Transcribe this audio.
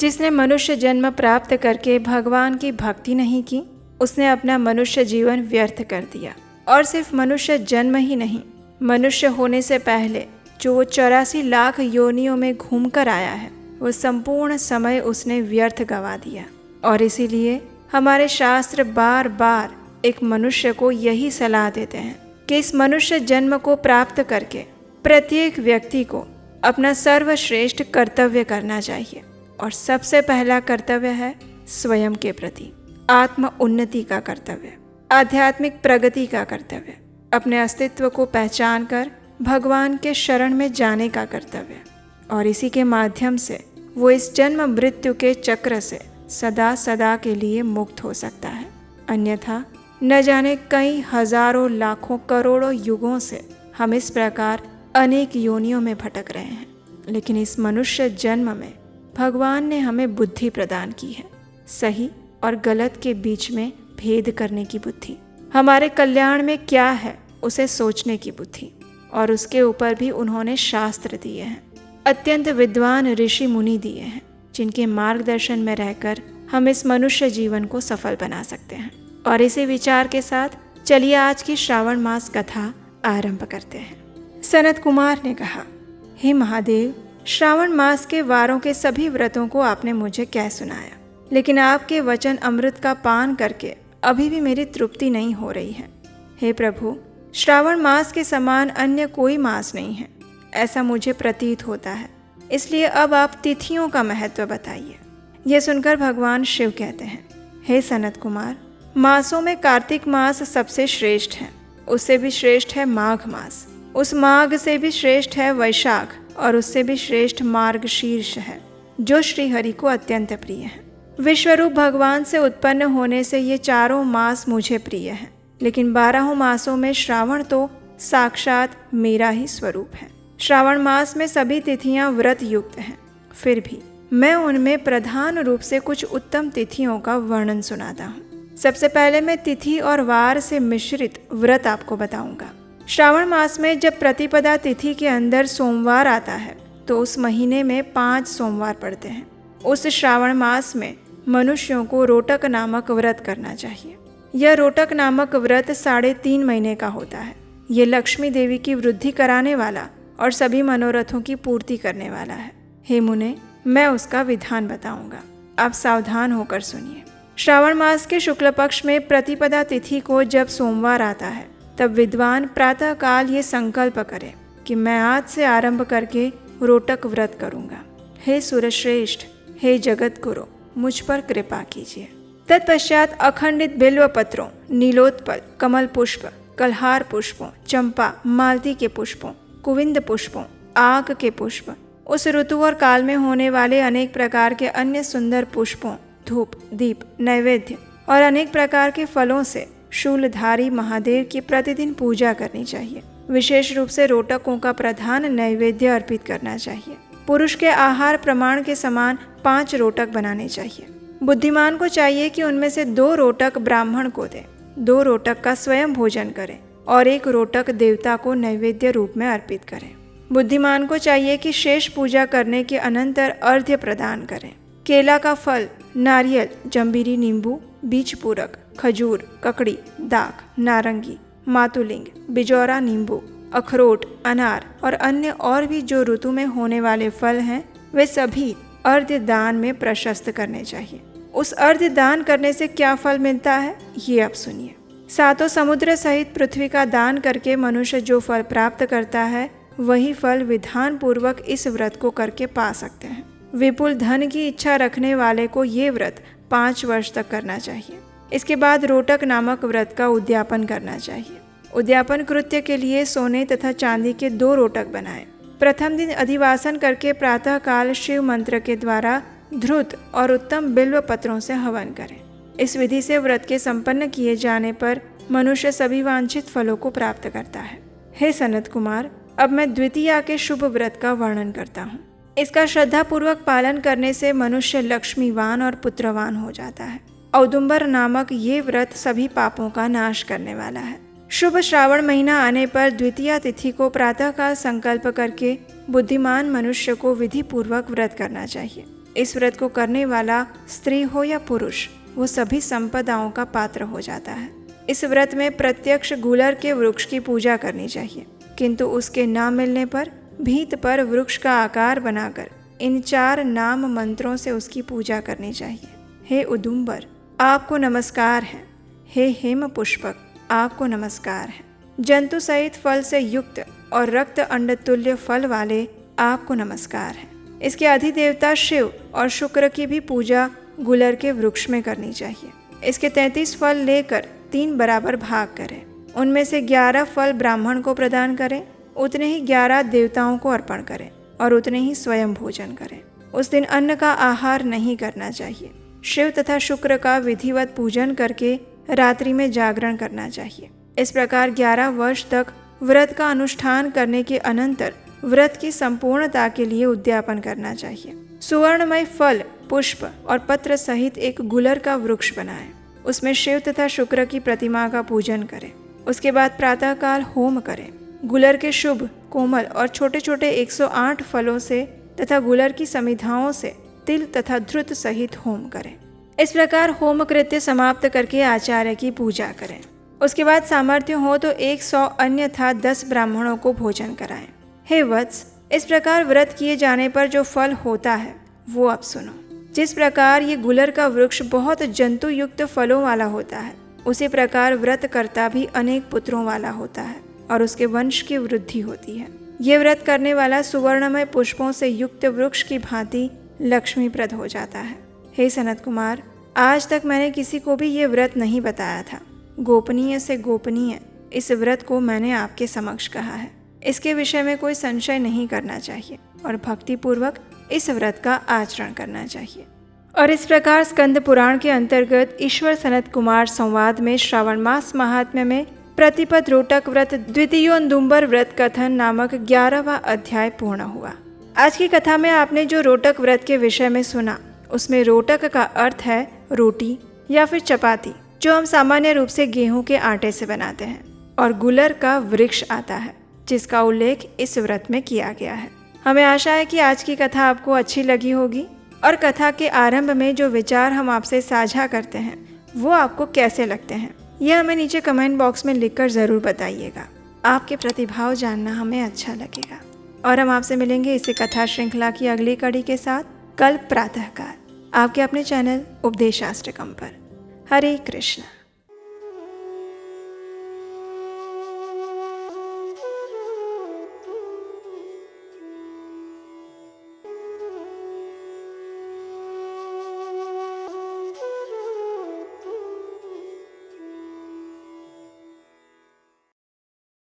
जिसने मनुष्य जन्म प्राप्त करके भगवान की भक्ति नहीं की, उसने अपना मनुष्य जीवन व्यर्थ कर दिया। और सिर्फ मनुष्य जन्म ही नहीं, मनुष्य होने से पहले जो 84 लाख योनियों में घूमकर आया है, वो संपूर्ण समय उसने व्यर्थ गवा दिया। और इसीलिए हमारे शास्त्र बार बार एक मनुष्य को यही सलाह देते हैं कि इस मनुष्य जन्म को प्राप्त करके प्रत्येक व्यक्ति को अपना सर्वश्रेष्ठ कर्तव्य करना चाहिए। और सबसे पहला कर्तव्य है स्वयं के प्रति आत्म उन्नति का कर्तव्य, आध्यात्मिक प्रगति का कर्तव्य, अपने अस्तित्व को पहचान कर भगवान के शरण में जाने का कर्तव्य। और इसी के माध्यम से वो इस जन्म मृत्यु के चक्र से सदा सदा के लिए मुक्त हो सकता है। अन्यथा न जाने कई हजारों लाखों करोड़ों युगों से हम इस प्रकार अनेक योनियों में भटक रहे हैं। लेकिन इस मनुष्य जन्म में भगवान ने हमें बुद्धि प्रदान की है, सही और गलत के बीच में भेद करने की बुद्धि, हमारे कल्याण में क्या है उसे सोचने की बुद्धि। और उसके ऊपर भी उन्होंने शास्त्र दिए हैं, अत्यंत विद्वान ऋषि मुनि दिए हैं, जिनके मार्गदर्शन में रहकर हम इस मनुष्य जीवन को सफल बना सकते हैं। और इसी विचार के साथ चलिए आज की श्रावण मास कथा आरंभ करते हैं। सनत कुमार ने कहा, हे महादेव, श्रावण मास के वारों के सभी व्रतों को आपने मुझे कह सुनाया, लेकिन आपके वचन अमृत का पान करके अभी भी मेरी तृप्ति नहीं हो रही है। हे प्रभु, श्रावण मास के समान अन्य कोई मास नहीं है, ऐसा मुझे प्रतीत होता है। इसलिए अब आप तिथियों का महत्व बताइए। यह सुनकर भगवान शिव कहते हैं, हे सनत कुमार, मासों में कार्तिक मास सबसे श्रेष्ठ है, उससे भी श्रेष्ठ है माघ मास, उस माघ से भी श्रेष्ठ है वैशाख, और उससे भी श्रेष्ठ मार्गशीर्ष है, जो श्री हरि को अत्यंत प्रिय है। विश्वरूप भगवान से उत्पन्न होने से ये चारों मास मुझे प्रिय हैं, लेकिन 12 मासों में श्रावण तो साक्षात मेरा ही स्वरूप है। श्रावण मास में सभी तिथियां व्रत युक्त हैं, फिर भी मैं उनमें प्रधान रूप से कुछ उत्तम तिथियों का वर्णन सुनाता हूँ। सबसे पहले मैं तिथि और वार से मिश्रित व्रत आपको बताऊंगा। श्रावण मास में जब प्रतिपदा तिथि के अंदर सोमवार आता है तो उस महीने में 5 सोमवार पड़ते हैं। उस श्रावण मास में मनुष्यों को रोटक नामक व्रत करना चाहिए। यह रोटक नामक व्रत 3.5 महीने का होता है। ये लक्ष्मी देवी की वृद्धि कराने वाला और सभी मनोरथों की पूर्ति करने वाला है। हे मुने, मैं उसका विधान बताऊंगा, आप सावधान होकर सुनिए। श्रावण मास के शुक्ल पक्ष में प्रतिपदा तिथि को जब सोमवार आता है, तब विद्वान प्रातः काल ये संकल्प करे कि मैं आज से आरंभ करके रोटक व्रत करूंगा। हे सुरश्रेष्ठ, हे जगत गुरु, मुझ पर कृपा कीजिए। तत्पश्चात अखंडित बिल्व पत्रों, नीलोत्पल, कमल पुष्प, कलहार पुष्पों, चंपा, मालती के पुष्पों, कुविंद पुष्पों, आक के पुष्प, उस ऋतु और काल में होने वाले अनेक प्रकार के अन्य सुंदर पुष्पों, धूप, दीप, नैवेद्य और अनेक प्रकार के फलों से शूलधारी महादेव की प्रतिदिन पूजा करनी चाहिए। विशेष रूप से रोटकों का प्रधान नैवेद्य अर्पित करना चाहिए। पुरुष के आहार प्रमाण के समान 5 रोटक बनाने चाहिए। बुद्धिमान को चाहिए कि उनमें से 2 रोटक ब्राह्मण को दे, 2 रोटक का स्वयं भोजन करे और 1 रोटक देवता को नैवेद्य रूप में अर्पित करे। बुद्धिमान को चाहिए कि शेष पूजा करने के अनंतर अर्घ्य प्रदान करें। केला का फल, नारियल, जंबीरी नींबू, बीज पूरक, खजूर, ककड़ी, दाख, नारंगी, मातुलिंग, बिजौरा नींबू, अखरोट, अनार और अन्य और भी जो ऋतु में होने वाले फल हैं, वे सभी अर्घ्य दान में प्रशस्त करने चाहिए। उस अर्घ्य दान करने से क्या फल मिलता है, ये आप सुनिए। 7 समुद्र सहित पृथ्वी का दान करके मनुष्य जो फल प्राप्त करता है, वही फल विधान पूर्वक इस व्रत को करके पा सकते हैं। विपुल धन की इच्छा रखने वाले को ये व्रत 5 वर्ष तक करना चाहिए। इसके बाद रोटक नामक व्रत का उद्यापन करना चाहिए। उद्यापन कृत्य के लिए सोने तथा चांदी के 2 रोटक बनाएं। प्रथम दिन अधिवासन करके प्रातः काल शिव मंत्र के द्वारा धृत और उत्तम बिल्व पत्रों से हवन करें। इस विधि से व्रत के संपन्न किए जाने पर मनुष्य सभी वांछित फलों को प्राप्त करता है। हे सनत कुमार, अब मैं द्वितीया के शुभ व्रत का वर्णन करता हूँ। इसका श्रद्धापूर्वक पालन करने से मनुष्य लक्ष्मीवान और पुत्रवान हो जाता है। औदुंबर नामक ये व्रत सभी पापों का नाश करने वाला है। शुभ श्रावण महीना आने पर द्वितीया तिथि को प्रातःकाल संकल्प करके बुद्धिमान मनुष्य को विधि पूर्वक व्रत करना चाहिए। इस व्रत को करने वाला स्त्री हो या पुरुष, वो सभी संपदाओं का पात्र हो जाता है। इस व्रत में प्रत्यक्ष गुलर के वृक्ष की पूजा करनी चाहिए, किंतु उसके न मिलने पर भीत पर वृक्ष का आकार बनाकर इन 4 नाम मंत्रों से उसकी पूजा करनी चाहिए। हे उदुम्बर, आपको नमस्कार है। हे हेम पुष्पक, आपको नमस्कार है। जंतु सहित फल से युक्त और रक्त अंड तुल्य फल वाले, आपको नमस्कार है। इसके अधिदेवता शिव और शुक्र की भी पूजा गुलर के वृक्ष में करनी चाहिए। इसके 33 फल लेकर 3 बराबर भाग करें। उनमें से 11 फल ब्राह्मण को प्रदान करें, उतने ही 11 देवताओं को अर्पण करें और उतने ही स्वयं भोजन करें। उस दिन अन्न का आहार नहीं करना चाहिए। शिव तथा शुक्र का विधिवत पूजन करके रात्रि में जागरण करना चाहिए। इस प्रकार 11 वर्ष तक व्रत का अनुष्ठान करने के अनंतर व्रत की संपूर्णता के लिए उद्यापन करना चाहिए। सुवर्णमय फल, पुष्प और पत्र सहित एक गुलर का वृक्ष बनाएं। उसमें शिव तथा शुक्र की प्रतिमा का पूजन करें। उसके बाद प्रातःकाल होम करें। गुलर के शुभ, कोमल और छोटे छोटे 108 फलों से तथा गुलर की समिधाओं से तिल तथा धृत सहित होम करें। इस प्रकार होम कृत्य समाप्त करके आचार्य की पूजा करें। उसके बाद सामर्थ्य हो तो 100 अन्यथा 10 ब्राह्मणों को भोजन कराएं। हे वत्स, इस प्रकार व्रत किए जाने पर जो फल होता है वो अब सुनो। जिस प्रकार ये गुलर का वृक्ष बहुत जंतु युक्त फलों वाला होता है, उसी प्रकार व्रत करता भी अनेक पुत्रों वाला होता है और उसके वंश की वृद्धि होती है। ये व्रत करने वाला सुवर्णमय पुष्पों से युक्त वृक्ष की भांति लक्ष्मीप्रद हो जाता है। हे सनत कुमार, आज तक मैंने किसी को भी ये व्रत नहीं बताया था। गोपनीय से गोपनीय इस व्रत को मैंने आपके समक्ष कहा है। इसके विषय में कोई संशय नहीं करना चाहिए और भक्तिपूर्वक इस व्रत का आचरण करना चाहिए। और इस प्रकार स्कंद पुराण के अंतर्गत ईश्वर सनत कुमार संवाद में श्रावण मास महात्म्य में प्रतिपद रोटक व्रत द्वितीयोंदुम्बर व्रत कथन नामक 11वां अध्याय पूर्ण हुआ। आज की कथा में आपने जो रोटक व्रत के विषय में सुना, उसमें रोटक का अर्थ है रोटी या फिर चपाती, जो हम सामान्य रूप से गेहूं के आटे से बनाते हैं, और गुलर का वृक्ष आता है जिसका उल्लेख इस व्रत में किया गया है। हमें आशा है कि आज की कथा आपको अच्छी लगी होगी और कथा के आरंभ में जो विचार हम आपसे साझा करते हैं वो आपको कैसे लगते हैं, यह हमें नीचे कमेंट बॉक्स में लिखकर ज़रूर बताइएगा। आपके प्रतिभाव जानना हमें अच्छा लगेगा। और हम आपसे मिलेंगे इसी कथा श्रृंखला की अगली कड़ी के साथ कल प्रातःकाल आपके अपने चैनल उपदेश शास्त्रकम पर। हरे कृष्ण।